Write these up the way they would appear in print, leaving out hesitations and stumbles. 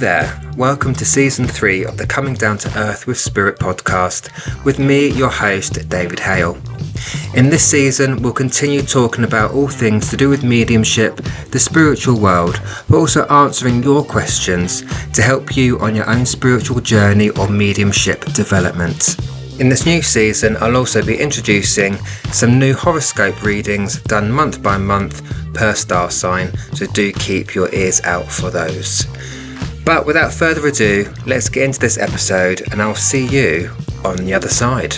there, welcome to Season 3 of the Coming Down to Earth with Spirit podcast with me, your host, David Hale. In this season, we'll continue talking about all things to do with mediumship, the spiritual world, but also answering your questions to help you on your own spiritual journey or mediumship development. In this new season, I'll also be introducing some new horoscope readings done month by month per star sign, so do keep your ears out for those. But without further ado, let's get into this episode and I'll see you on the other side.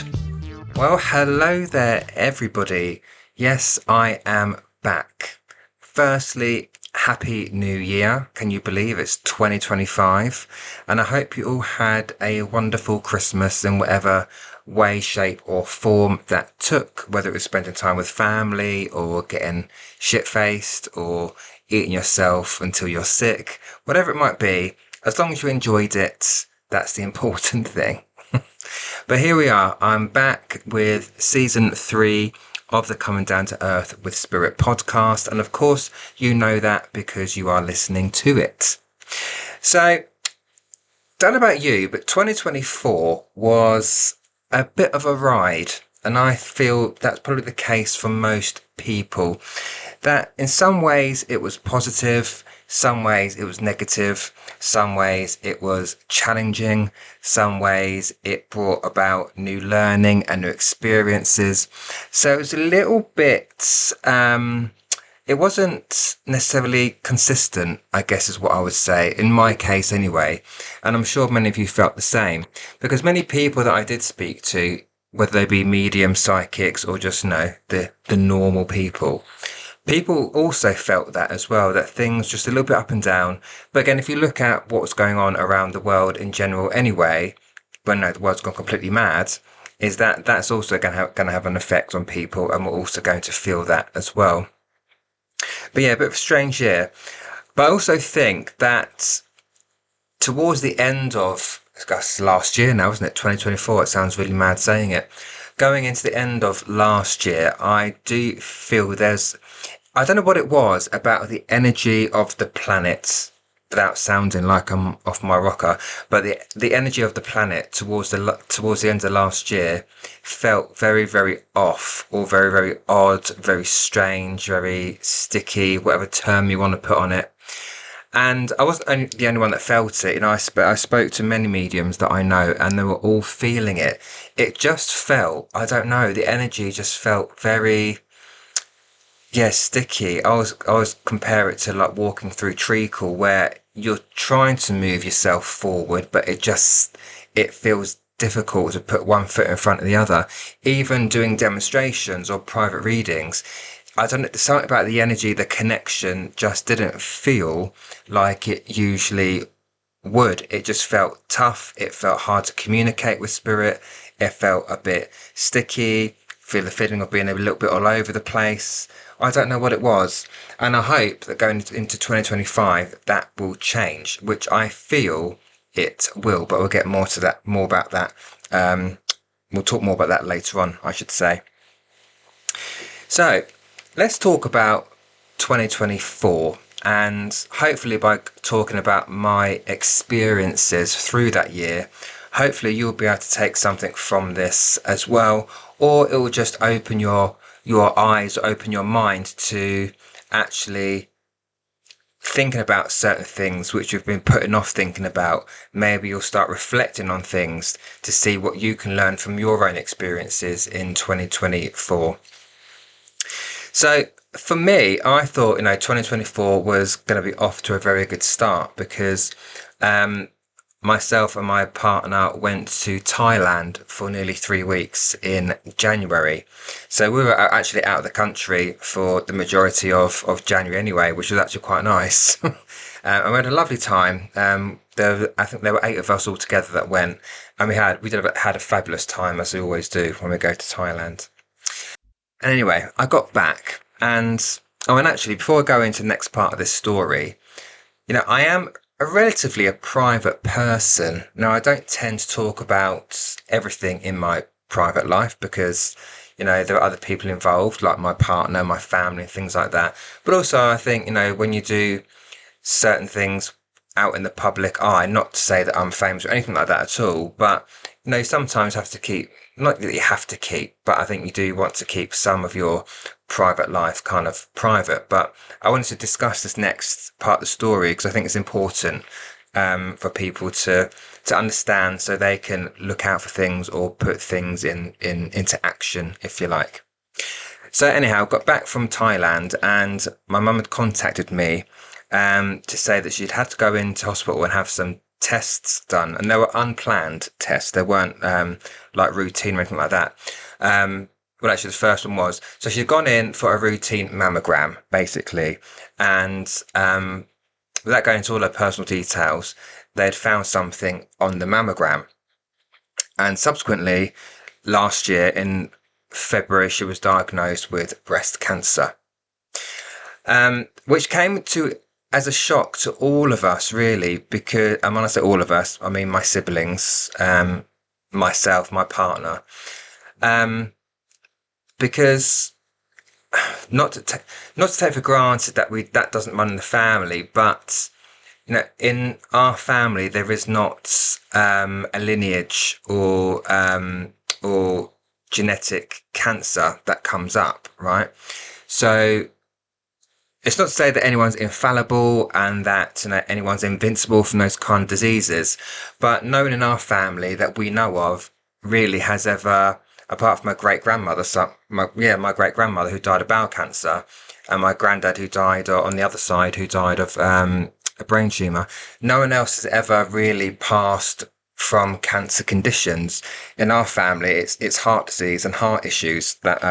Well, hello there everybody. Yes, I am back. Firstly, Happy New Year. Can you believe it's 2025? And I hope you all had a wonderful Christmas in whatever way, shape or form that took, whether it was spending time with family or getting shit-faced or eating yourself until you're sick, whatever it might be, as long as you enjoyed it, that's the important thing. But here we are, I'm back with Season 3 of the Coming Down to Earth with Spirit podcast, and of course you know that because you are listening to it. So, don't know about you, but 2024 was a bit of a ride, and I feel that's probably the case for most people, that in some ways it was positive, some ways it was negative, some ways it was challenging, some ways it brought about new learning and new experiences. So it was a little bit, it wasn't necessarily consistent, I guess is what I would say, in my case anyway. And I'm sure many of you felt the same, because many people that I did speak to, whether they be medium, psychics, or just, the normal people also felt that as well, that things just a little bit up and down. But again, if you look at what's going on around the world in general anyway, when the world's gone completely mad, is that that's also going to have an effect on people, and we're also going to feel that as well. But yeah, a bit of a strange year. But I also think that towards the end of, I guess last year now, isn't it? 2024, it sounds really mad saying it. Going into the end of last year, I do feel I don't know what it was about the energy of the planet, without sounding like I'm off my rocker, but the energy of the planet towards the end of last year felt very, very off, or very, very odd, very strange, very sticky, whatever term you want to put on it. And I wasn't the only one that felt it. I spoke to many mediums that I know, and they were all feeling it. It just felt, I don't know, the energy just felt very, sticky. I was compare it to like walking through treacle, where you're trying to move yourself forward, but it feels difficult to put one foot in front of the other. Even doing demonstrations or private readings, I don't know, something about the energy, the connection just didn't feel like it usually would. It just felt tough. It felt hard to communicate with spirit. It felt a bit sticky. Feel the feeling of being a little bit all over the place. I don't know what it was. And I hope that going into 2025, that will change, which I feel it will, but we'll get more about that. We'll talk more about that later on, I should say. So, let's talk about 2024, and hopefully by talking about my experiences through that year, hopefully you'll be able to take something from this as well, or it will just open your eyes, open your mind to actually thinking about certain things which you've been putting off thinking about. Maybe you'll start reflecting on things to see what you can learn from your own experiences in 2024. So for me, I thought, 2024 was going to be off to a very good start, because myself and my partner went to Thailand for nearly 3 weeks in January. So we were actually out of the country for the majority of January anyway, which was actually quite nice. And we had a lovely time. I think there were 8 of us all together that went, and we had a fabulous time, as we always do when we go to Thailand. And anyway, I got back, and actually, before I go into the next part of this story, I am a private person. Now, I don't tend to talk about everything in my private life because, there are other people involved, like my partner, my family, and things like that. But also, I think, when you do certain things out in the public eye. Not to say that I'm famous or anything like that at all, but you sometimes have to keep, not that you have to keep, but I think you do want to keep some of your private life kind of private. But I wanted to discuss this next part of the story because I think it's important for people to understand, so they can look out for things or put things into action, if you like. So anyhow, I got back from Thailand and my mum had contacted me to say that she'd had to go into hospital and have some tests done, and they were unplanned tests. They weren't like routine or anything like that. Well, actually, the first one was, so she'd gone in for a routine mammogram, basically, and without going into all her personal details, they'd found something on the mammogram, and subsequently, last year in February, she was diagnosed with breast cancer, which came to as a shock to all of us, really, because, and when I say all of us, I mean my siblings, myself, my partner, because not to take for granted that doesn't run in the family, but in our family there is not a lineage or genetic cancer that comes up, right? So it's not to say that anyone's infallible and that anyone's invincible from those kind of diseases, but no one in our family that we know of really has ever, apart from my great grandmother, my great grandmother who died of bowel cancer, and my granddad who died on the other side, who died of a brain tumor. No one else has ever really passed from cancer conditions. In our family, it's heart disease and heart issues that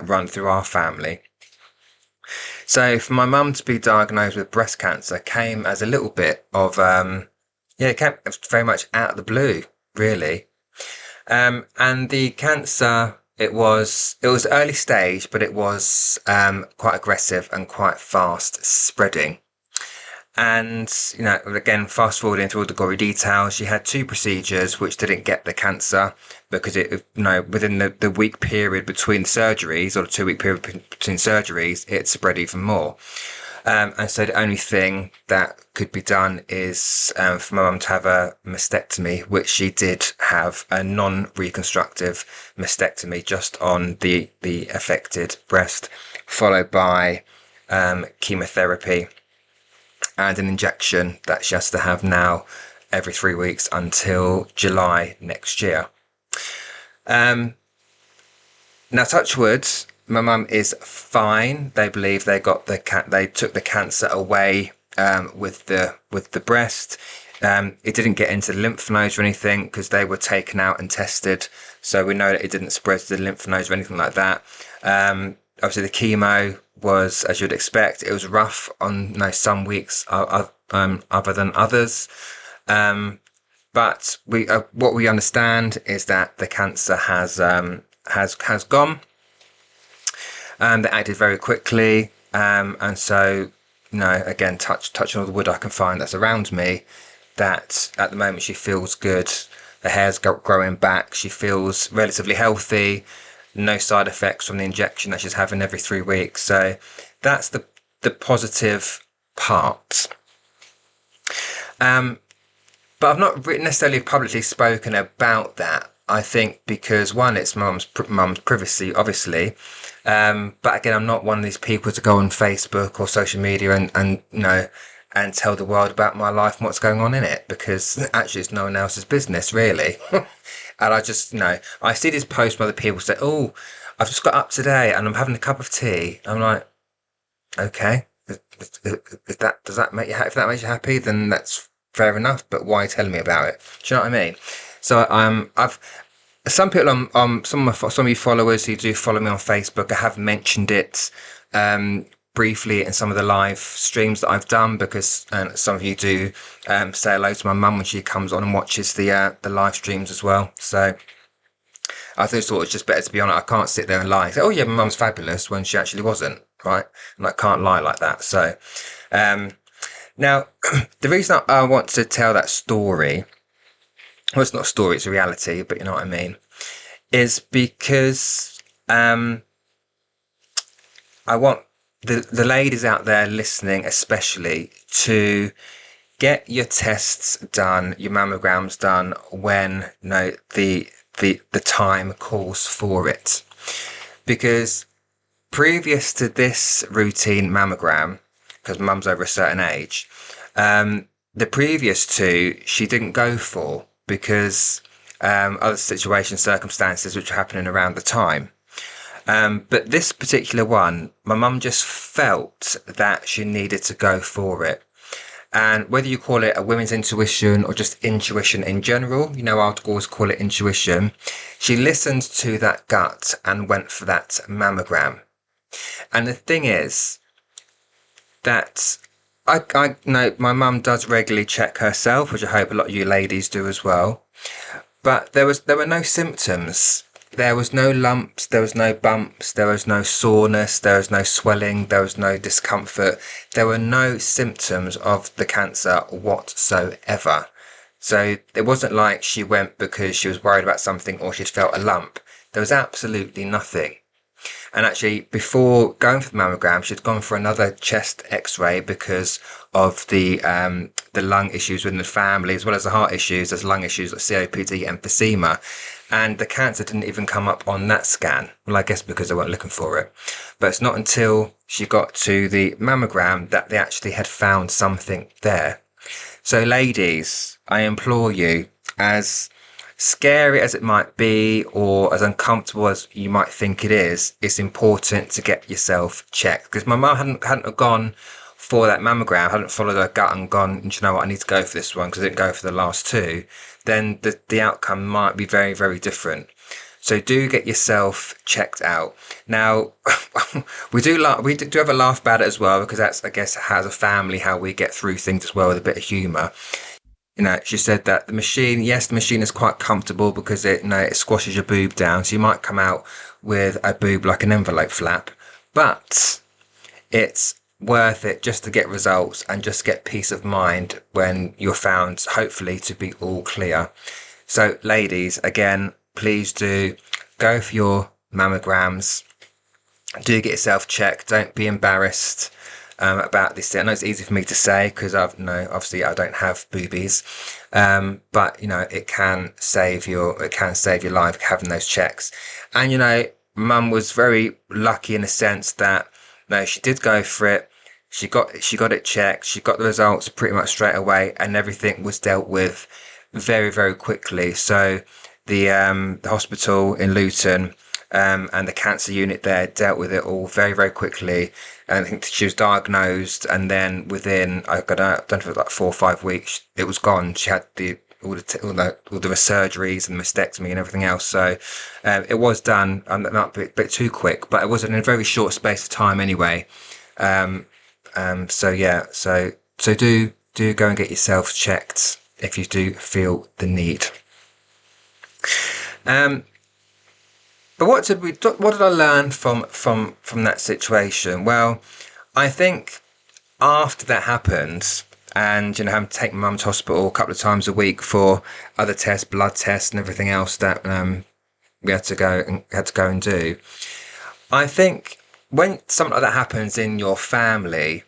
run through our family. So for my mum to be diagnosed with breast cancer came as a little bit of, it came very much out of the blue, really. And the cancer, it was early stage, but it was quite aggressive and quite fast spreading. And, again, fast forwarding through all the gory details, she had 2 procedures which didn't get the cancer because within the week period between surgeries, or the 2-week period between surgeries, it spread even more. And so the only thing that could be done is for my mum to have a mastectomy, which she did have, a non-reconstructive mastectomy just on the affected breast, followed by chemotherapy and an injection that she has to have now every 3 weeks until July next year. Now, touch wood, my mum is fine. They believe they took the cancer away with the breast. It didn't get into the lymph nodes or anything because they were taken out and tested, so we know that it didn't spread to the lymph nodes or anything like that. Obviously, the chemo was, as you'd expect, it was rough on some weeks other than others. But what we understand is that the cancer has gone. They acted very quickly, and so again, touching all the wood I can find that's around me, that at the moment she feels good. The hair's growing back. She feels relatively healthy. No side effects from the injection that she's having every 3 weeks. So that's the positive part. But I've not necessarily publicly spoken about that. I think because, one, it's mum's privacy, obviously. But again, I'm not one of these people to go on Facebook or social media and tell the world about my life and what's going on in it, because actually it's no one else's business, really. And I just, I see these posts from other people say, "Oh, I've just got up today and I'm having a cup of tea." I'm like, okay, if that makes you happy, then that's fair enough. But why tell me about it? Do you know what I mean? So I've some people some of you followers who do follow me on Facebook, I have mentioned it briefly in some of the live streams that I've done, because some of you do say hello to my mum when she comes on and watches the live streams as well. So I thought it's just better to be honest. I can't sit there and lie and say, "Oh yeah, my mum's fabulous," when she actually wasn't, right? And I can't lie like that. So now the reason I want to tell that story, well, it's not a story, it's a reality, but you know what I mean, is because I want the ladies out there listening especially to get your tests done, your mammograms done when the time calls for it. Because previous to this routine mammogram, because mum's over a certain age, the previous two she didn't go for because other situations, circumstances which were happening around the time. But this particular one, my mum just felt that she needed to go for it. And whether you call it a women's intuition or just intuition in general, I'd always call it intuition. She listened to that gut and went for that mammogram. And the thing is that I know my mum does regularly check herself, which I hope a lot of you ladies do as well. But there were no symptoms. There was no lumps, there was no bumps, there was no soreness, there was no swelling, there was no discomfort. There were no symptoms of the cancer whatsoever. So it wasn't like she went because she was worried about something or she felt a lump. There was absolutely nothing. And actually, before going for the mammogram, she'd gone for another chest x-ray because of the lung issues within the family, as well as the heart issues. There's lung issues like COPD, emphysema. And the cancer didn't even come up on that scan. Well, I guess because they weren't looking for it. But it's not until she got to the mammogram that they actually had found something there. So ladies, I implore you, as scary as it might be or as uncomfortable as you might think it is, it's important to get yourself checked. Because my mum hadn't gone for that mammogram, hadn't followed her gut and gone, do you know what, I need to go for this one because I didn't go for the last two, then the outcome might be very, very different. So do get yourself checked out. Now, we do have a laugh about it as well, because that's, I guess, as a family, how we get through things as well, with a bit of humour. She said that the machine is quite comfortable because it squashes your boob down. So you might come out with a boob like an envelope flap, but it's worth it just to get results and just get peace of mind when you're found, hopefully, to be all clear. So ladies, again, please do go for your mammograms. Do get yourself checked. Don't be embarrassed about this. I know it's easy for me to say because obviously I don't have boobies, but it can save your life having those checks. And mum was very lucky in the sense that she did go for it. She got it checked. She got the results pretty much straight away, and everything was dealt with very, very quickly. So the hospital in Luton and the cancer unit there dealt with it all very, very quickly. And I think she was diagnosed, and then within I don't know if it was like 4 or 5 weeks, it was gone. She had all the surgeries and mastectomy and everything else. So it was done not a bit too quick, but it was in a very short space of time anyway. So do go and get yourself checked if you do feel the need. But what did I learn from that situation? Well, I think after that happened, and having to take my mum to hospital a couple of times a week for other tests, blood tests, and everything else that we had to go and do. I think when something like that happens in your family,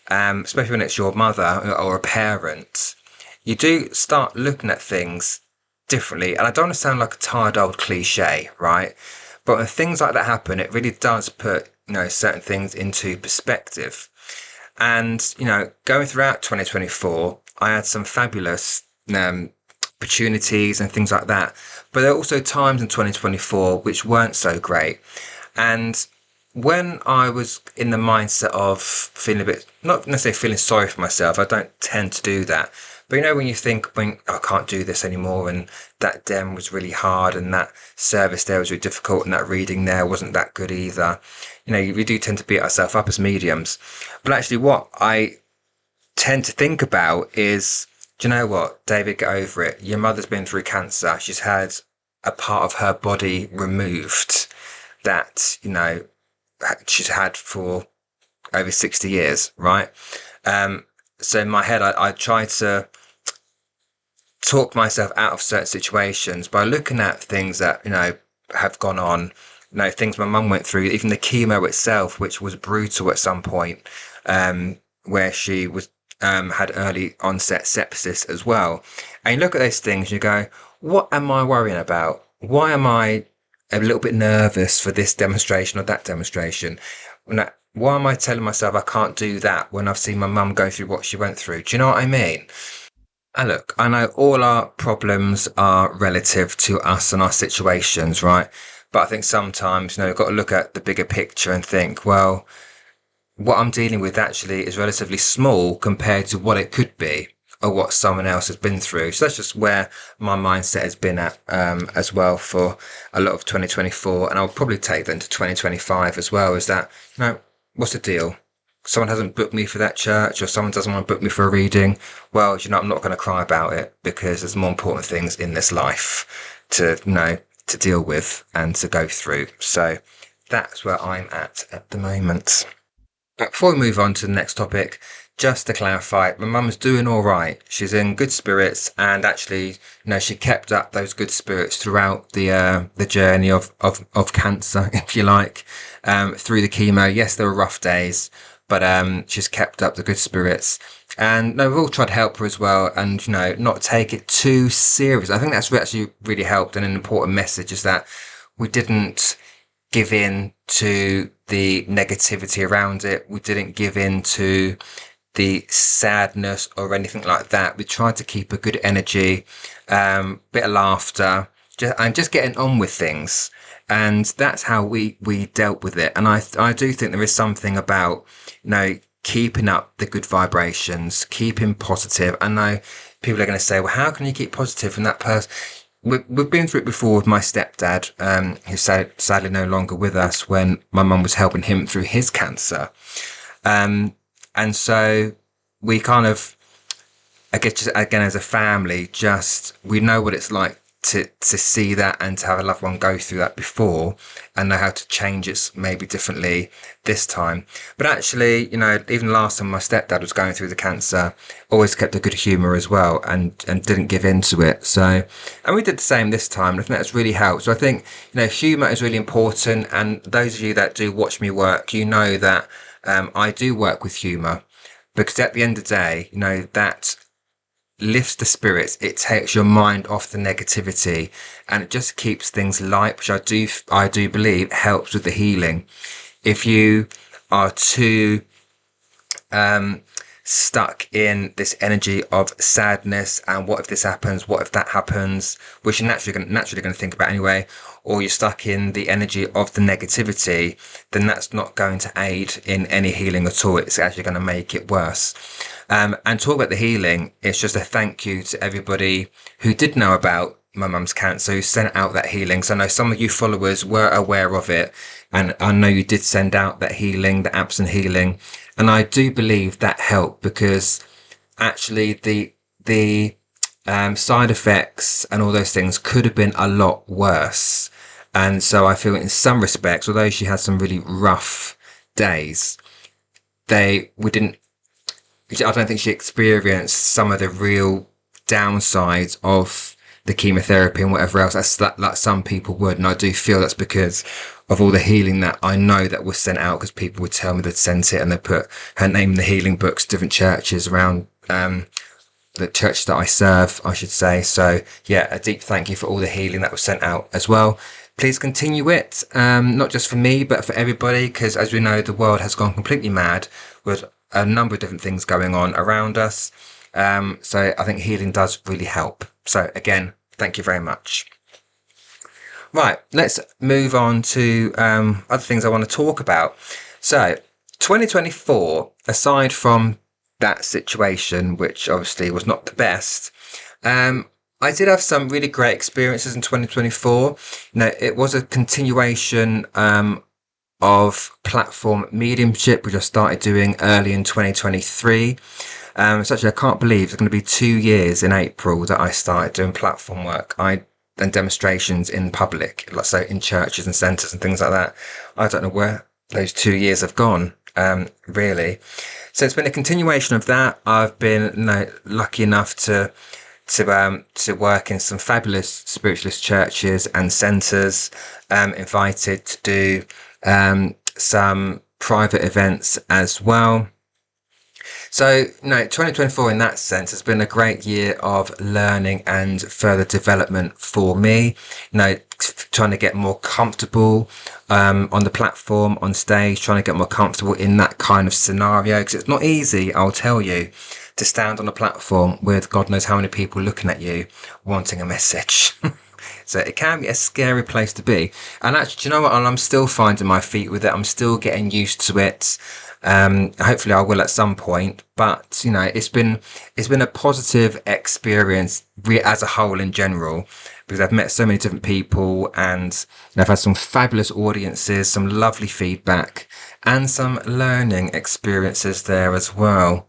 especially when it's your mother or a parent, you do start looking at things differently. And I don't want to sound like a tired old cliche, right? But when things like that happen, it really does put certain things into perspective. And going throughout 2024, I had some fabulous opportunities and things like that. But there are also times in 2024 which weren't so great. And when I was in the mindset of feeling a bit, not necessarily feeling sorry for myself, I don't tend to do that. But when you think, I can't do this anymore, and that dem was really hard, and that service there was really difficult, and that reading there wasn't that good either. We do tend to beat ourselves up as mediums. But actually what I tend to think about is, do you know what, David, get over it. Your mother's been through cancer. She's had a part of her body removed that, she's had for over 60 years, right? So in my head, I try to talk myself out of certain situations by looking at things that, have gone on, things my mum went through, even the chemo itself, which was brutal at some point, where she was had early onset sepsis as well. And you look at those things and you go, what am I worrying about? Why am I a little bit nervous for this demonstration or that demonstration? Why am I telling myself I can't do that when I've seen my mum go through what she went through? Do you know what I mean? And look, I know all our problems are relative to us and our situations, right? But I think sometimes, you've got to look at the bigger picture and think, well, what I'm dealing with actually is relatively small compared to what it could be or what someone else has been through. So that's just where my mindset has been at as well for a lot of 2024. And I'll probably take that into 2025 as well, is that, what's the deal? Someone hasn't booked me for that church or someone doesn't want to book me for a reading. Well, I'm not going to cry about it because there's more important things in this life to, to deal with and to go through. So that's where I'm at the moment. But before we move on to the next topic, just to clarify, my mum's doing all right. She's in good spirits, and actually, she kept up those good spirits throughout the journey of cancer, if you like, through the chemo. Yes, there were rough days, but she's kept up the good spirits. And we've all tried to help her as well, and not take it too serious. I think that's actually really helped, and an important message is that we didn't give in to the negativity around it. We didn't give in to the sadness or anything like that. We tried to keep a good energy, bit of laughter, just getting on with things. And that's how we dealt with it. And I do think there is something about, keeping up the good vibrations, keeping positive. I know people are going to say, well, how can you keep positive from that person? We've been through it before with my stepdad, who's sadly no longer with us, when my mum was helping him through his cancer. And so we kind of, I guess, just, again, as a family, we know what it's like to see that and to have a loved one go through that before and know how to change it maybe differently this time. But actually, even last time my stepdad was going through the cancer, always kept a good humour as well and didn't give in to it. So, and we did the same this time. And I think that's really helped. So I think, humour is really important. And those of you that do watch me work, that I do work with humour, because at the end of the day, that lifts the spirits. It takes your mind off the negativity, and it just keeps things light, which I do believe helps with the healing. If you are too stuck in this energy of sadness and what if this happens, what if that happens, which you're naturally going to think about anyway, or you're stuck in the energy of the negativity, then that's not going to aid in any healing at all. It's actually going to make it worse. And talk about the healing, it's just a thank you to everybody who did know about my mum's cancer, who sent out that healing. So I know some of you followers were aware of it, and I know you did send out that healing, the absent healing, and I do believe that helped, because actually the side effects and all those things could have been a lot worse. And so I feel in some respects, although she had some really rough days, I don't think she experienced some of the real downsides of the chemotherapy and whatever else like some people would. And I do feel that's because of all the healing that I know that was sent out, because people would tell me they'd sent it and they put her name in the healing books, different churches around the church that I serve, I should say. So yeah, a deep thank you for all the healing that was sent out as well. Please continue it, not just for me, but for everybody, because as we know, the world has gone completely mad with a number of different things going on around us. So I think healing does really help. So again, thank you very much. Right, let's move on to other things I want to talk about. So 2024, aside from that situation, which obviously was not the best, I did have some really great experiences in 2024. It was a continuation of platform mediumship, which I started doing early in 2023. So actually, I can't believe it's going to be 2 years in April that I started doing platform work and demonstrations in public, like so in churches and centres and things like that. I don't know where those 2 years have gone, really. So it's been a continuation of that. I've been lucky enough to work in some fabulous spiritualist churches and centres, invited to do some private events as well. So, 2024 in that sense has been a great year of learning and further development for me. Trying to get more comfortable on the platform, on stage, trying to get more comfortable in that kind of scenario, because it's not easy, I'll tell you, to stand on a platform with God knows how many people looking at you wanting a message. So it can be a scary place to be. And actually, do you know what? I'm still finding my feet with it. I'm still getting used to it. Hopefully I will at some point, but it's been a positive experience as a whole in general, because I've met so many different people, and I've had some fabulous audiences, some lovely feedback, and some learning experiences there as well.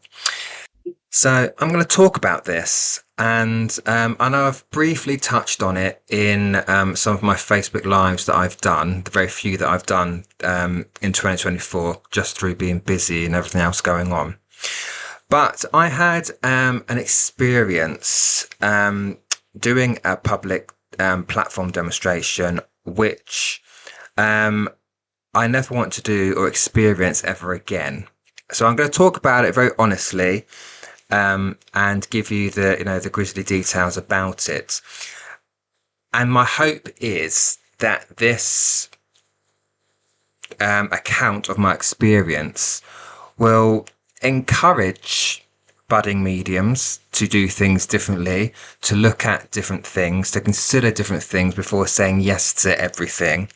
So I'm going to talk about this, and I know I've briefly touched on it in some of my Facebook Lives that I've done, the very few that I've done in 2024, just through being busy and everything else going on. But I had an experience doing a public platform demonstration, which I never want to do or experience ever again. So I'm going to talk about it very honestly. And give you the grisly details about it. And my hope is that this account of my experience will encourage budding mediums to do things differently, to look at different things, to consider different things before saying yes to everything.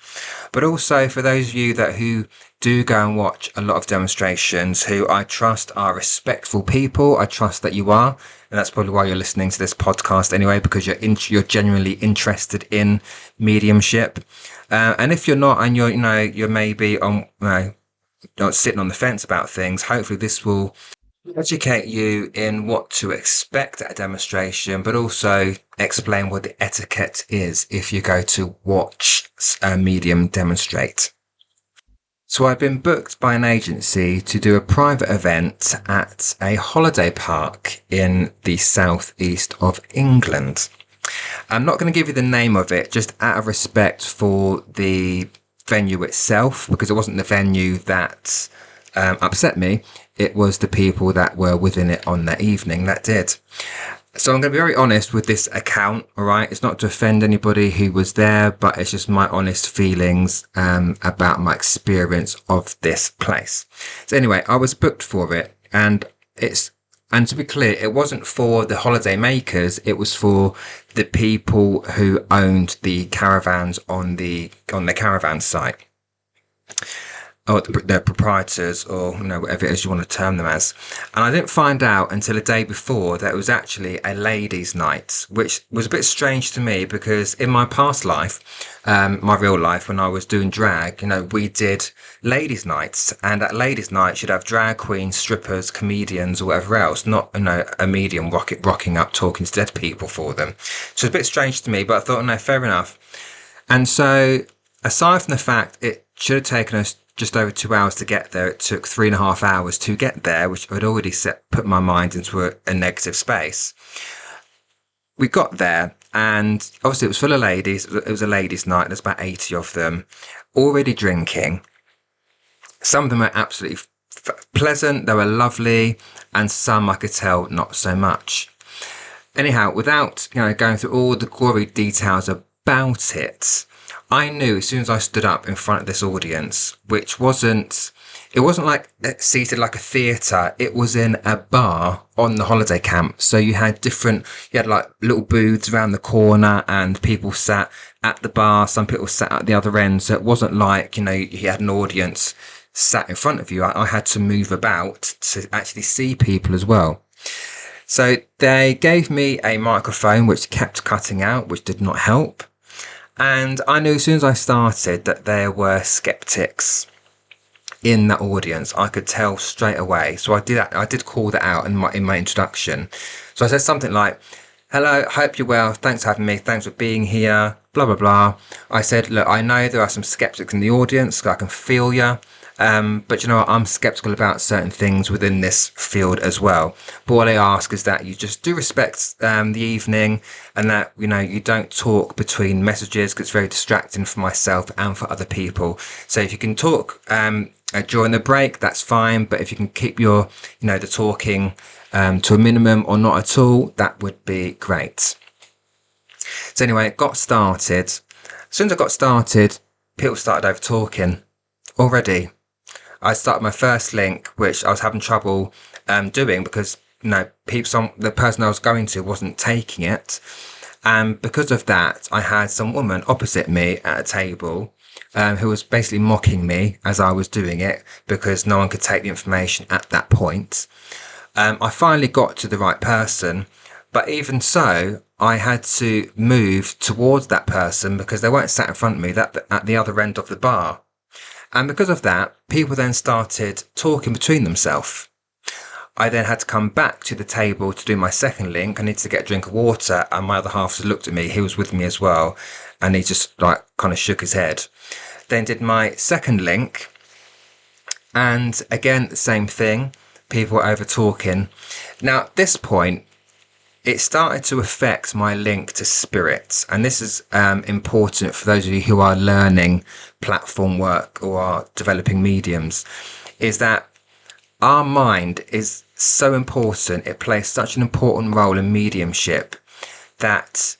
But also for those of you who do go and watch a lot of demonstrations, who I trust are respectful people. I trust that you are, and that's probably why you're listening to this podcast anyway, because you're genuinely interested in mediumship. And if you're not, and you're maybe on sitting on the fence about things, hopefully this will educate you in what to expect at a demonstration, but also explain what the etiquette is if you go to watch a medium demonstrate. So I've been booked by an agency to do a private event at a holiday park in the southeast of England. I'm not going to give you the name of it, just out of respect for the venue itself, because it wasn't the venue that upset me. It was the people that were within it on that evening that did. So I'm going to be very honest with this account, all right? It's not to offend anybody who was there, but it's just my honest feelings about my experience of this place. So anyway, I was booked for it, and to be clear, it wasn't for the holiday makers. It was for the people who owned the caravans on the caravan site, or the proprietors, or whatever it is you want to term them as. And I didn't find out until a day before that it was actually a ladies' night, which was a bit strange to me, because in my past life, my real life, when I was doing drag, we did ladies' nights, and at ladies' nights you'd have drag queens, strippers, comedians, or whatever else, not a medium rocking up talking to dead people for them. So it's a bit strange to me, but I thought, no, fair enough. And so, aside from the fact it should have taken us just over 2 hours to get there, it took 3.5 hours to get there, which I'd already put my mind into a negative space. We got there, and obviously it was full of ladies. It was a ladies' night. There's about 80 of them, already drinking. Some of them were absolutely pleasant. They were lovely, and some I could tell not so much. Anyhow, without going through all the gory details about it, I knew as soon as I stood up in front of this audience, which wasn't like seated like a theatre. It was in a bar on the holiday camp. So you had like little booths around the corner, and people sat at the bar. Some people sat at the other end. So it wasn't like, you had an audience sat in front of you. I had to move about to actually see people as well. So they gave me a microphone, which kept cutting out, which did not help. And I knew as soon as I started that there were skeptics in that audience. I could tell straight away. So I did call that out in my introduction. So I said something like, "Hello, hope you're well. Thanks for having me. Thanks for being here. Blah, blah, blah." I said, "Look, I know there are some skeptics in the audience. I can feel you. But you know what? I'm skeptical about certain things within this field as well. But what I ask is that you just do respect the evening, and that you don't talk between messages, because it's very distracting for myself and for other people. So if you can talk during the break, that's fine. But if you can keep your the talking to a minimum or not at all, that would be great. So anyway, it got started. As soon as I got started, people started over talking already. I started my first link, which I was having trouble doing because the person I was going to wasn't taking it, and because of that, I had some woman opposite me at a table who was basically mocking me as I was doing it because no one could take the information at that point. I finally got to the right person, but even so, I had to move towards that person because they weren't sat in front of me, at the other end of the bar. And because of that, people then started talking between themselves. I then had to come back to the table to do my second link. I needed to get a drink of water, and my other half looked at me. He was with me as well, and he just kind of shook his head. Then did my second link, and again, the same thing. People were over talking. Now, at this point, it started to affect my link to spirit. And this is important for those of you who are learning platform work or are developing mediums, is that our mind is so important. It plays such an important role in mediumship that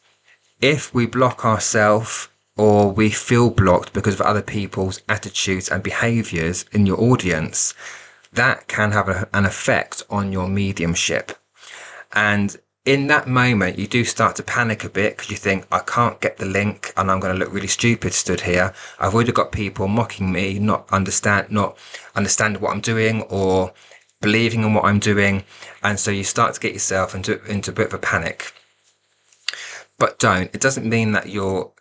if we block ourselves or we feel blocked because of other people's attitudes and behaviors in your audience, that can have an effect on your mediumship. And in that moment, you do start to panic a bit because you think, I can't get the link and I'm going to look really stupid stood here. I've already got people mocking me, not understanding what I'm doing or believing in what I'm doing. And so you start to get yourself into a bit of a panic. But don't. It doesn't mean that you're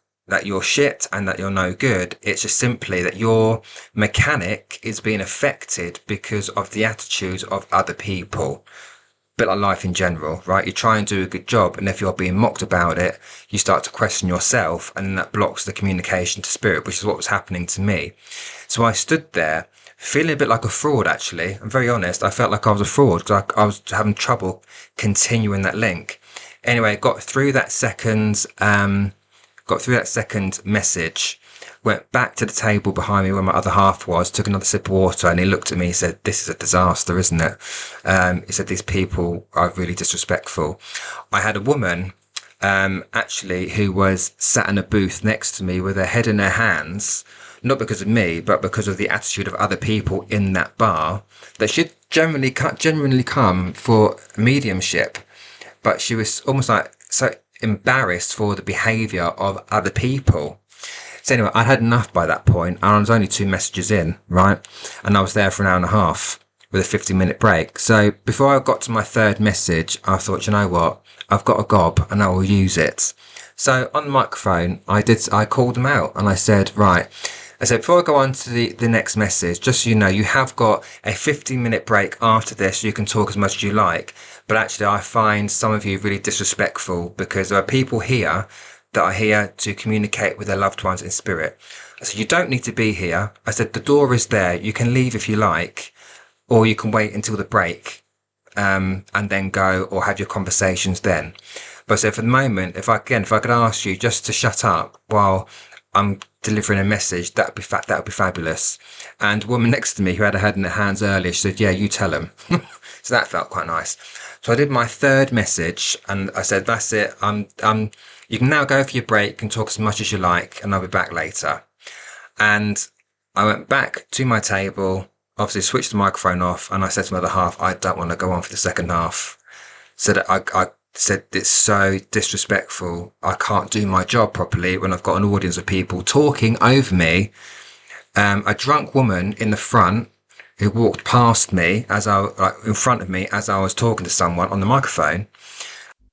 shit and that you're no good. It's just simply that your mechanic is being affected because of the attitudes of other people. Bit like life in general, right? You try and do a good job, and if you're being mocked about it, you start to question yourself, and that blocks the communication to spirit, which is what was happening to me. So I stood there feeling a bit like a fraud, actually. I'm very honest. I felt like I was a fraud because I was having trouble continuing that link. Anyway, got through that second message, went back to the table behind me where my other half was, took another sip of water, and he looked at me and said, this is a disaster, isn't it? He said, these people are really disrespectful. I had a woman, actually, who was sat in a booth next to me with her head in her hands, not because of me, but because of the attitude of other people in that bar, that should genuinely come for mediumship. But she was almost like so embarrassed for the behaviour of other people. So anyway, I had enough by that point, and I was only 2 messages in, right? And I was there for an hour and a half with a 15-minute break. So before I got to my third message, I thought, you know what? I've got a gob and I will use it. So on the microphone, I called them out and I said, right. I said, before I go on to the next message, just so you know, you have got a 15-minute break after this. You can talk as much as you like. But actually, I find some of you really disrespectful because there are people here that are here to communicate with their loved ones in spirit. I said, you don't need to be here. I said, the door is there. You can leave if you like, or you can wait until the break and then go or have your conversations then. But I said, for the moment, if I could ask you just to shut up while I'm delivering a message, that would be fabulous. And the woman next to me who had her head in her hands earlier, she said, yeah, you tell him. So that felt quite nice. So I did my third message and I said, that's it. You can now go for your break and talk as much as you like, and I'll be back later. And I went back to my table, obviously switched the microphone off, and I said to my other half, I don't want to go on for the second half. So that I said, it's so disrespectful. I can't do my job properly when I've got an audience of people talking over me. A drunk woman in the front who walked past me in front of me as I was talking to someone on the microphone.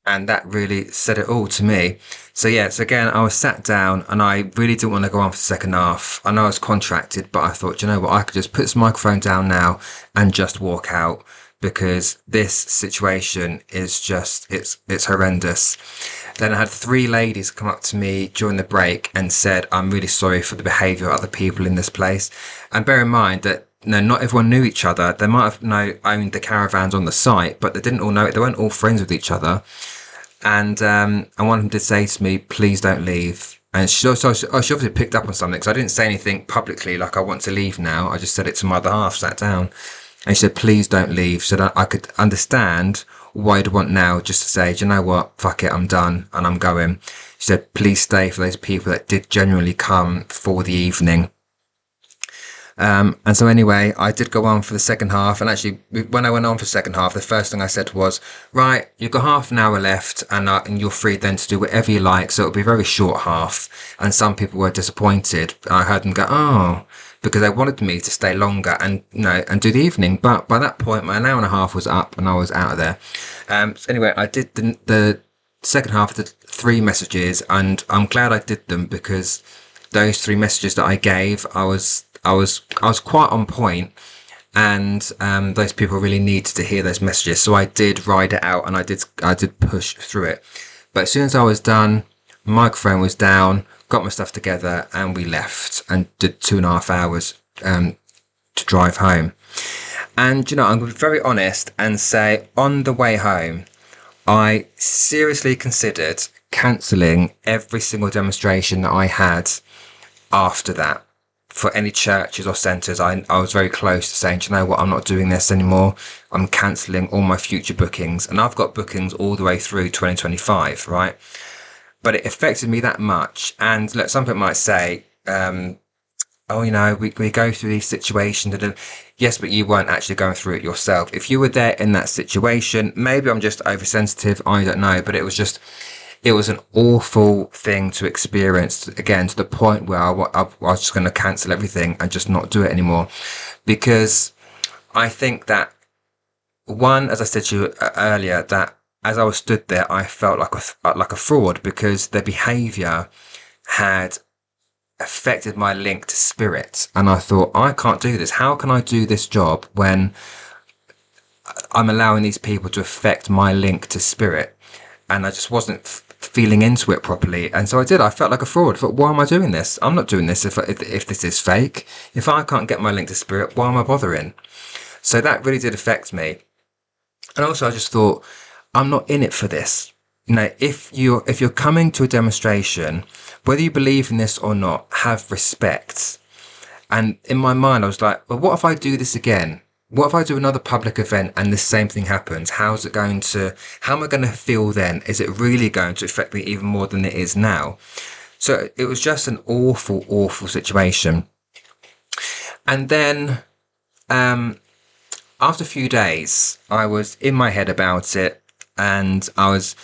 And that really said it all to me. So again, I was sat down and I really didn't want to go on for the second half. I know I was contracted, but I thought, you know what, I could just put this microphone down now and just walk out, because this situation is just, it's horrendous. Then I had 3 ladies come up to me during the break and said, I'm really sorry for the behaviour of other people in this place. And bear in mind that no, not everyone knew each other. They might have owned the caravans on the site, but they didn't all know it. They weren't all friends with each other. And one of them did say to me, "Please don't leave." And she obviously picked up on something, because I didn't say anything publicly like I want to leave now. I just said it to my other half, sat down, and she said, "Please don't leave," so that I could understand why I'd want now just to say, "Do you know what? Fuck it, I'm done and I'm going." She said, "Please stay for those people that did genuinely come for the evening." And so anyway, I did go on for the second half, and actually when I went on for the second half, the first thing I said was, "Right, you've got half an hour left, and you're free then to do whatever you like, so it'll be a very short half." And some people were disappointed. I heard them go, "Oh," because they wanted me to stay longer and and do the evening. But by that point, my hour and a half was up and I was out of there. So anyway, I did the second half of the 3 messages, and I'm glad I did them, because those 3 messages that I gave, I was quite on point, and those people really needed to hear those messages. So I did ride it out, and I did push through it. But as soon as I was done, microphone was down, got my stuff together, and we left and did 2.5 hours to drive home. And I'm going to be very honest and say, on the way home, I seriously considered cancelling every single demonstration that I had after that. For any churches or centres, I was very close to saying, "Do you know what, I'm not doing this anymore. I'm cancelling all my future bookings." And I've got bookings all the way through 2025, right? But it affected me that much. And look, some people might say, we go through these situations. Yes, but you weren't actually going through it yourself. If you were there in that situation, maybe I'm just oversensitive, I don't know. But it was an awful thing to experience, again, to the point where I was just going to cancel everything and just not do it anymore. Because I think that, one, as I said to you earlier, that as I was stood there, I felt like a fraud, because their behaviour had affected my link to spirit. And I thought, I can't do this. How can I do this job when I'm allowing these people to affect my link to spirit? And I just wasn't feeling into it properly. And so I felt like a fraud. I thought, why am I doing this? I'm not doing this if this is fake. If I can't get my link to spirit, why am I bothering? So that really did affect me. And also I just thought, I'm not in it for this. If you're coming to a demonstration, whether you believe in this or not, have respect. And in my mind, I was like, well, what if I do this again? What if I do another public event and the same thing happens? How am I going to feel then? Is it really going to affect me even more than it is now? So it was just an awful, awful situation. And then, after a few days, I was in my head about it, and I was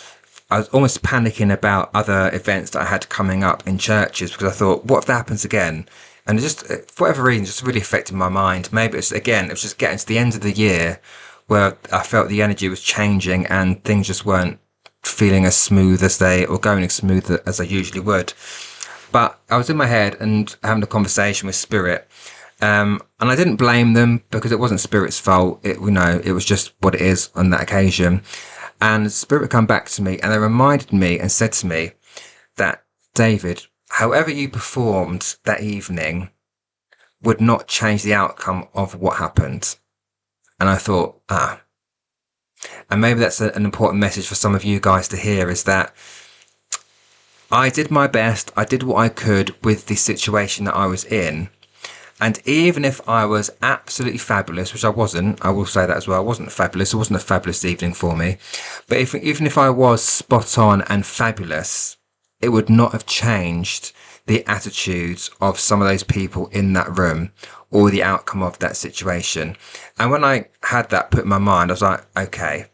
almost panicking about other events that I had coming up in churches, because I thought, what if that happens again? And it just, for whatever reason, just really affected my mind. Maybe it was just getting to the end of the year where I felt the energy was changing and things just weren't feeling as smooth or going as smooth as I usually would. But I was in my head and having a conversation with Spirit. And I didn't blame them, because it wasn't Spirit's fault. It was just what it is on that occasion. And Spirit come back to me, and they reminded me and said to me that, "David, however you performed that evening would not change the outcome of what happened." And I thought, and maybe that's an important message for some of you guys to hear, is that I did my best. I did what I could with the situation that I was in. And even if I was absolutely fabulous, which I wasn't, I will say that as well, I wasn't fabulous. It wasn't a fabulous evening for me. But even if I was spot on and fabulous, it would not have changed the attitudes of some of those people in that room or the outcome of that situation. And when I had that put in my mind, I was like, okay,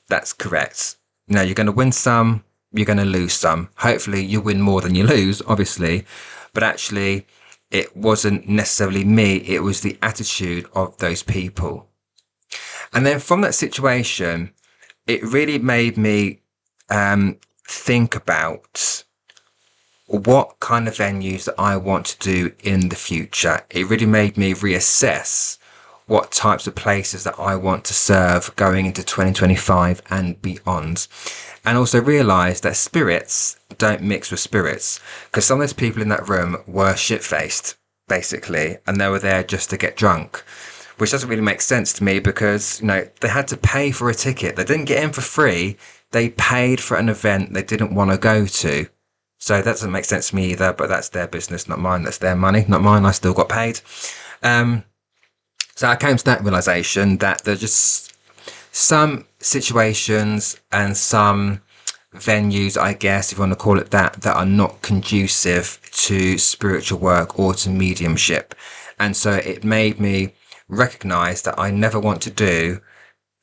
that's correct. You're going to win some, you're going to lose some. Hopefully you win more than you lose, obviously. But actually, it wasn't necessarily me. It was the attitude of those people. And then from that situation, it really made me think about what kind of venues that I want to do in the future. It really made me reassess what types of places that I want to serve going into 2025 and beyond. And also realise that spirits don't mix with spirits, because some of those people in that room were shit-faced. basically, and they were there just to get drunk, which doesn't really make sense to me because, they had to pay for a ticket. They didn't get in for free. They paid for an event they didn't want to go to. So that doesn't make sense to me either, but that's their business, not mine. That's their money, not mine. I still got paid. So I came to that realization that there's just some situations and some venues, I guess, if you want to call it that are not conducive to spiritual work or to mediumship. And so it made me recognize that I never want to do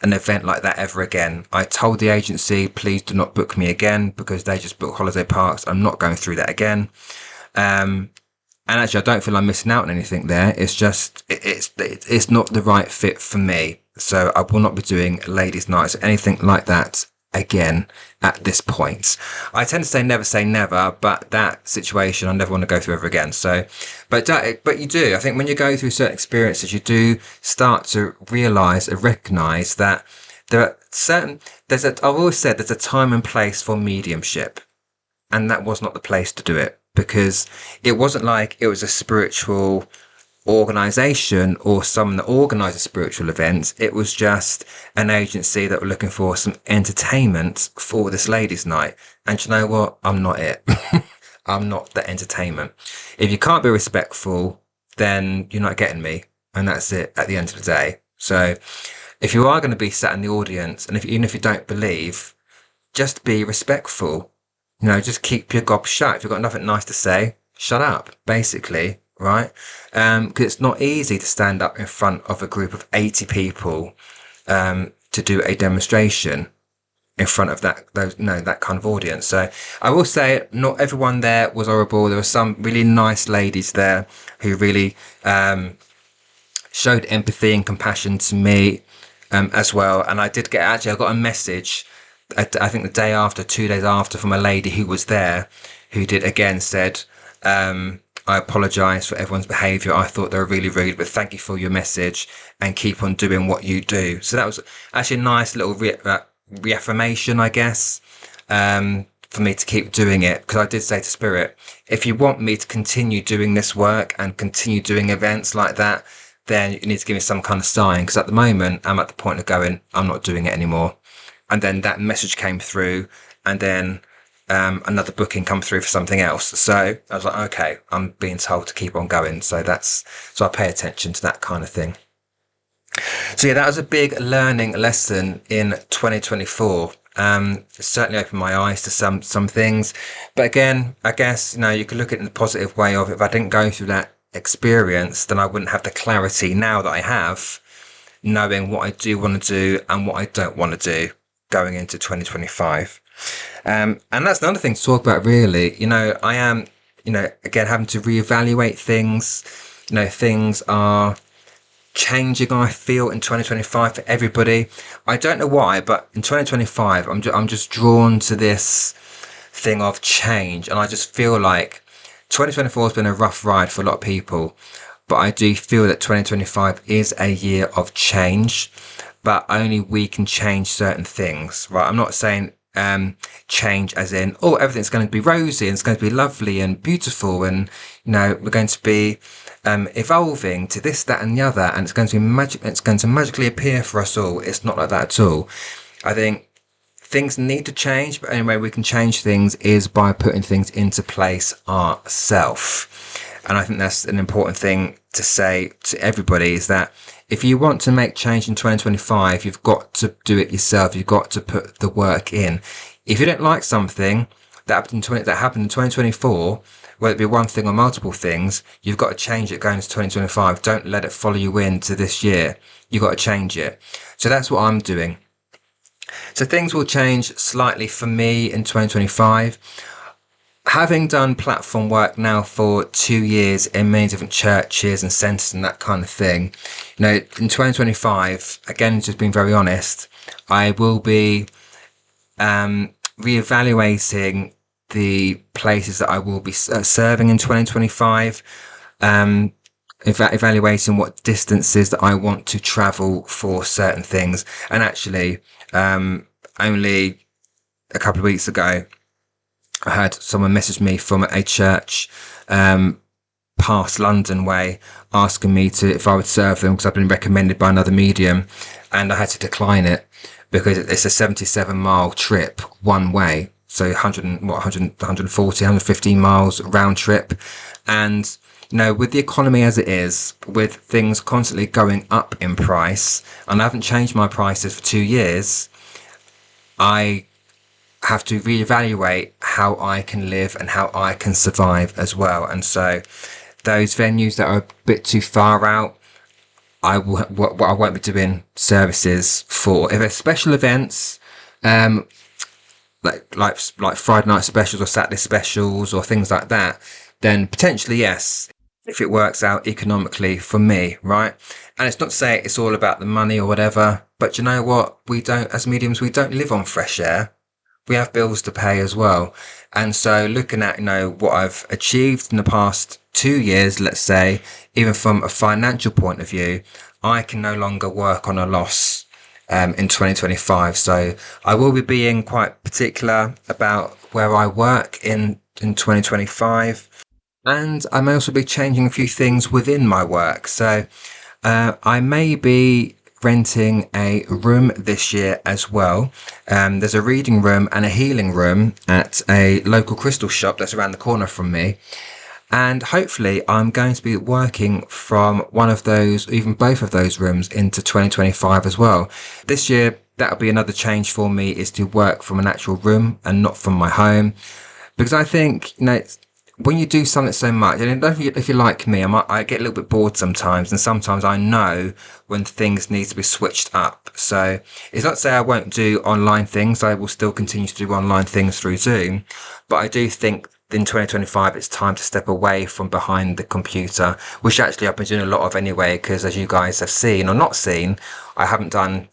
an event like that ever again. I told the agency, please do not book me again, because they just book holiday parks. I'm not going through that again. And actually, I don't feel I'm missing out on anything there. It's just, it's not the right fit for me. So I will not be doing ladies' nights or anything like that again at this point. I tend to say never, but that situation I never want to go through ever again. So, but you do. I think when you go through certain experiences, you do start to realise and recognise that there are I've always said there's a time and place for mediumship, and that was not the place to do it, because it wasn't like it was a spiritual organisation or someone that organises spiritual events. It was just an agency that were looking for some entertainment for this ladies' night. And you know what? I'm not it. I'm not the entertainment. If you can't be respectful, then you're not getting me. And that's it at the end of the day. So if you are going to be sat in the audience, and even if you don't believe, just be respectful. Just keep your gob shut. If you've got nothing nice to say, shut up, basically. Right? Because it's not easy to stand up in front of a group of 80 people to do a demonstration in front of that kind of audience. So I will say not everyone there was horrible. There were some really nice ladies there who really showed empathy and compassion to me as well. And I got a message, I think the day after, 2 days after, from a lady who was there, who said, I apologise for everyone's behaviour. I thought they were really rude, but thank you for your message and keep on doing what you do. So that was actually a nice little reaffirmation, I guess, for me to keep doing it. Because I did say to Spirit, if you want me to continue doing this work and continue doing events like that, then you need to give me some kind of sign. Because at the moment, I'm at the point of going, I'm not doing it anymore. And then that message came through, and then another booking come through for something else. So I was like, okay, I'm being told to keep on going. So I pay attention to that kind of thing. So yeah, that was a big learning lesson in 2024. It certainly opened my eyes to some things. But again, I guess, you could look at it in the positive way of, if I didn't go through that experience, then I wouldn't have the clarity now that I have, knowing what I do want to do and what I don't want to do going into 2025. And that's another thing to talk about, really. I am, again, having to reevaluate things. Things are changing, I feel, in 2025 for everybody. I don't know why, but in 2025, I'm just drawn to this thing of change. And I just feel like 2024 has been a rough ride for a lot of people. But I do feel that 2025 is a year of change, but only we can change certain things, right? I'm not saying change as in, everything's going to be rosy and it's going to be lovely and beautiful, and we're going to be evolving to this, that and the other, and it's going to be magic. It's going to magically appear for us all. It's not like that at all. I think things need to change, but the only way we can change things is by putting things into place ourselves. And I think that's an important thing to say to everybody, is that if you want to make change in 2025, you've got to do it yourself. You've got to put the work in. If you don't like something that happened in 2024, whether it be one thing or multiple things, you've got to change it going into 2025. Don't let it follow you into this year. You've got to change it. So that's what I'm doing. So things will change slightly for me in 2025. Having done platform work now for 2 years in many different churches and centres and that kind of thing, in 2025, again, just being very honest, I will be reevaluating the places that I will be serving in 2025, evaluating what distances that I want to travel for certain things. And actually, only a couple of weeks ago, I had someone message me from a church past London way, asking me if I would serve them because I've been recommended by another medium, and I had to decline it because it's a 77-mile trip one way. So 115 miles round trip. And, with the economy as it is, with things constantly going up in price, and I haven't changed my prices for 2 years, I have to reevaluate how I can live and how I can survive as well. And so those venues that are a bit too far out, I won't be doing services for. If there's special events, like Friday night specials or Saturday specials or things like that, then potentially yes, if it works out economically for me, right? And it's not to say it's all about the money or whatever, but you know what? We don't, as mediums, we don't live on fresh air. We have bills to pay as well. And so looking at, what I've achieved in the past 2 years, let's say, even from a financial point of view, I can no longer work on a loss in 2025. So I will be being quite particular about where I work in 2025. And I may also be changing a few things within my work. So I may be renting a room this year as well. There's a reading room and a healing room at a local crystal shop that's around the corner from me. And hopefully I'm going to be working from one of those, even both of those rooms into 2025 as well. This year, that'll be another change for me, is to work from an actual room and not from my home. Because I think, when you do something so much, and if you're like me, I get a little bit bored sometimes, and sometimes I know when things need to be switched up. So it's not to say I won't do online things. I will still continue to do online things through Zoom, but I do think in 2025 it's time to step away from behind the computer, which actually I've been doing a lot of anyway, because as you guys have seen or not seen, I haven't done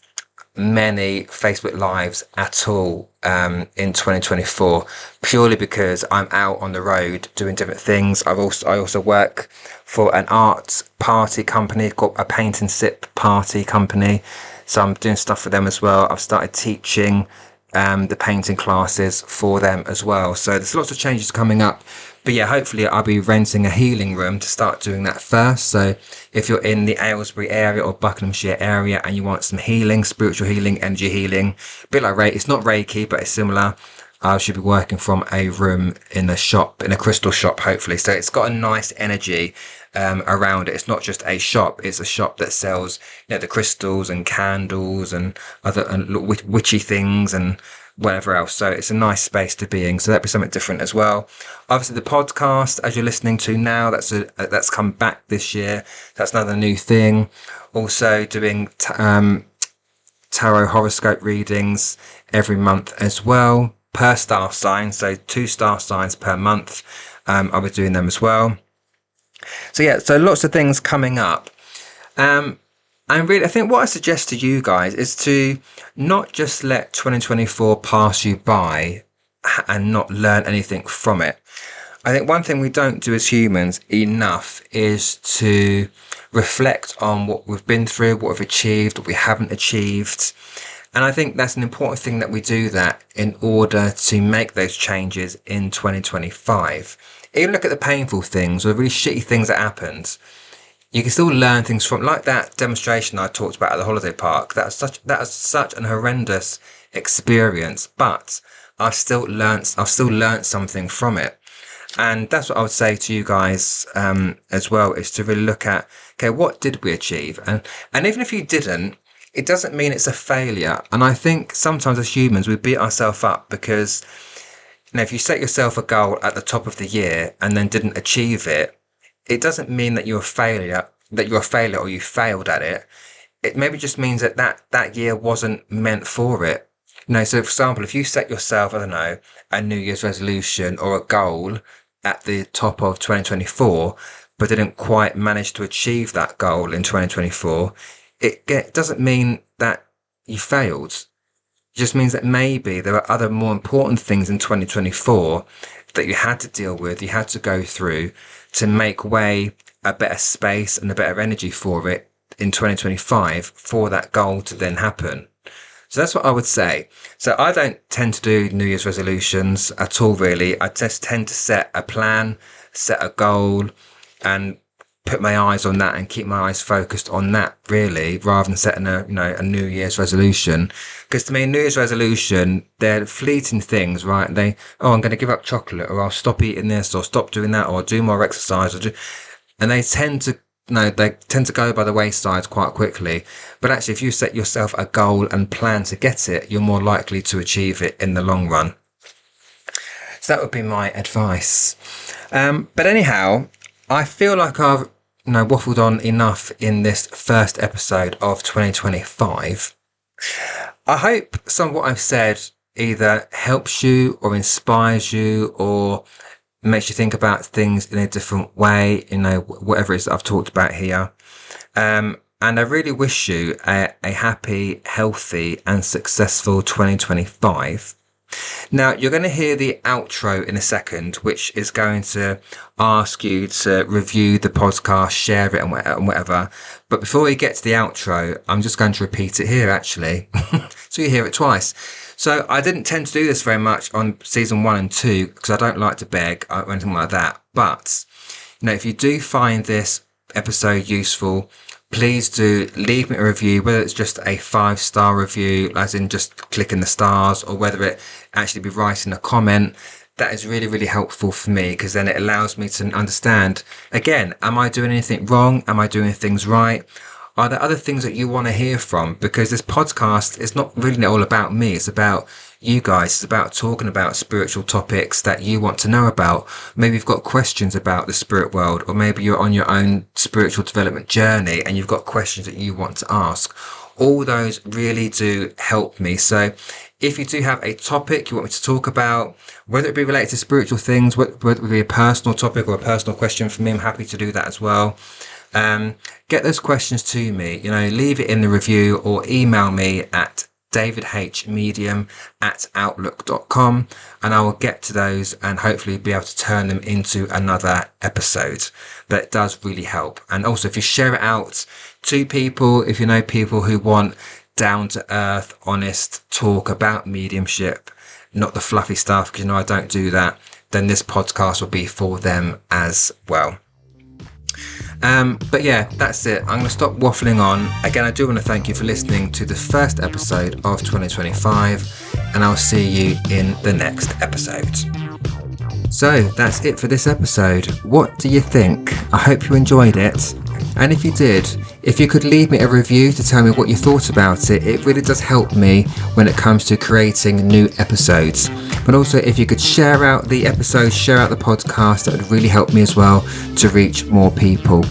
many Facebook Lives at all in 2024, purely because I'm out on the road doing different things. I also work for an art party company called a paint and sip party company, so I'm doing stuff for them as well. I've started teaching the painting classes for them as well, so there's lots of changes coming up. But yeah, hopefully I'll be renting a healing room to start doing that first. So if you're in the Aylesbury area or Buckinghamshire area and you want some healing, spiritual healing, energy healing, a bit like Reiki, it's not Reiki, but it's similar. I should be working from a room in a shop, in a crystal shop, hopefully. So it's got a nice energy around it. It's not just a shop. It's a shop that sells, the crystals and candles and other witchy things and whatever else. So it's a nice space to be in. So that'd be something different as well. Obviously, the podcast, as you're listening to now, that's come back this year. That's another new thing. Also doing tarot horoscope readings every month as well, per star sign. So 2 star signs per month. I'll be doing them as well. So yeah, so lots of things coming up. And really, I think what I suggest to you guys is to not just let 2024 pass you by and not learn anything from it. I think one thing we don't do as humans enough is to reflect on what we've been through, what we've achieved, what we haven't achieved. And I think that's an important thing that we do that in order to make those changes in 2025. Even look at the painful things or the really shitty things that happened. You can still learn things from, like that demonstration I talked about at the holiday park. That was such an horrendous experience, but I've still learnt something from it. And that's what I would say to you guys as well, is to really look at, okay, what did we achieve? And even if you didn't, it doesn't mean it's a failure. And I think sometimes as humans, we beat ourselves up because, if you set yourself a goal at the top of the year and then didn't achieve it, it doesn't mean that you're a failure or you failed at it. It maybe just means that year wasn't meant for it. So for example, if you set yourself, I don't know, a New Year's resolution or a goal at the top of 2024, but didn't quite manage to achieve that goal in 2024, it doesn't mean that you failed. It just means that maybe there are other more important things in 2024 that you had to deal with, you had to go through to make way a better space and a better energy for it in 2025 for that goal to then happen. So that's what I would say. So I don't tend to do New Year's resolutions at all, really. I just tend to set a plan, set a goal, and put my eyes on that and keep my eyes focused on that, really, rather than setting a New Year's resolution. Because to me, New Year's resolution, they're fleeting things, right? I'm going to give up chocolate, or I'll stop eating this, or stop doing that, or do more exercise, and they tend to go by the wayside quite quickly. But actually, if you set yourself a goal and plan to get it, you're more likely to achieve it in the long run. So that would be my advice. But anyhow, I feel like I've waffled on enough in this first episode of 2025. I hope some of what I've said either helps you or inspires you or makes you think about things in a different way, whatever it is that I've talked about here. And I really wish you a happy, healthy and successful 2025. Now, you're going to hear the outro in a second, which is going to ask you to review the podcast, share it and whatever. But before we get to the outro, I'm just going to repeat it here, actually. So you hear it twice. So I didn't tend to do this very much on season 1 and 2 because I don't like to beg or anything like that. But, if you do find this episode useful, please do leave me a review, whether it's just a 5-star review, as in just clicking the stars, or whether it actually be writing a comment. That is really, really helpful for me, because then it allows me to understand, again, am I doing anything wrong? Am I doing things right? Are there other things that you want to hear from? Because this podcast is not really all about me. It's about you guys. It's about talking about spiritual topics that you want to know about. Maybe you've got questions about the spirit world, or maybe you're on your own spiritual development journey and you've got questions that you want to ask. All those really do help me. So if you do have a topic you want me to talk about, whether it be related to spiritual things, whether it be a personal topic or a personal question for me, I'm happy to do that as well. Get those questions to me, leave it in the review or email me at davidhmedium@outlook.com, and I will get to those and hopefully be able to turn them into another episode. But it does really help. And also, if you share it out to people, if you know people who want down to earth, honest talk about mediumship, not the fluffy stuff, because I don't do that, then this podcast will be for them as well. But yeah, that's it. I'm going to stop waffling on. Again, I do want to thank you for listening to the first episode of 2025, and I'll see you in the next episode. So that's it for this episode. What do you think? I hope you enjoyed it. And if you did, if you could leave me a review to tell me what you thought about it, it really does help me when it comes to creating new episodes. But also, if you could share out the episodes, share out the podcast, that would really help me as well to reach more people.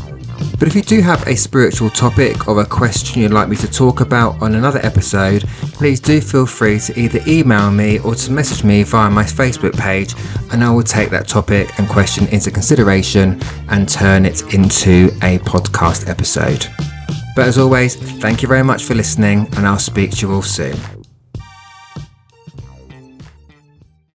But if you do have a spiritual topic or a question you'd like me to talk about on another episode, please do feel free to either email me or to message me via my Facebook page, and I will take that topic and question into consideration and turn it into a podcast episode. But as always, thank you very much for listening, and I'll speak to you all soon.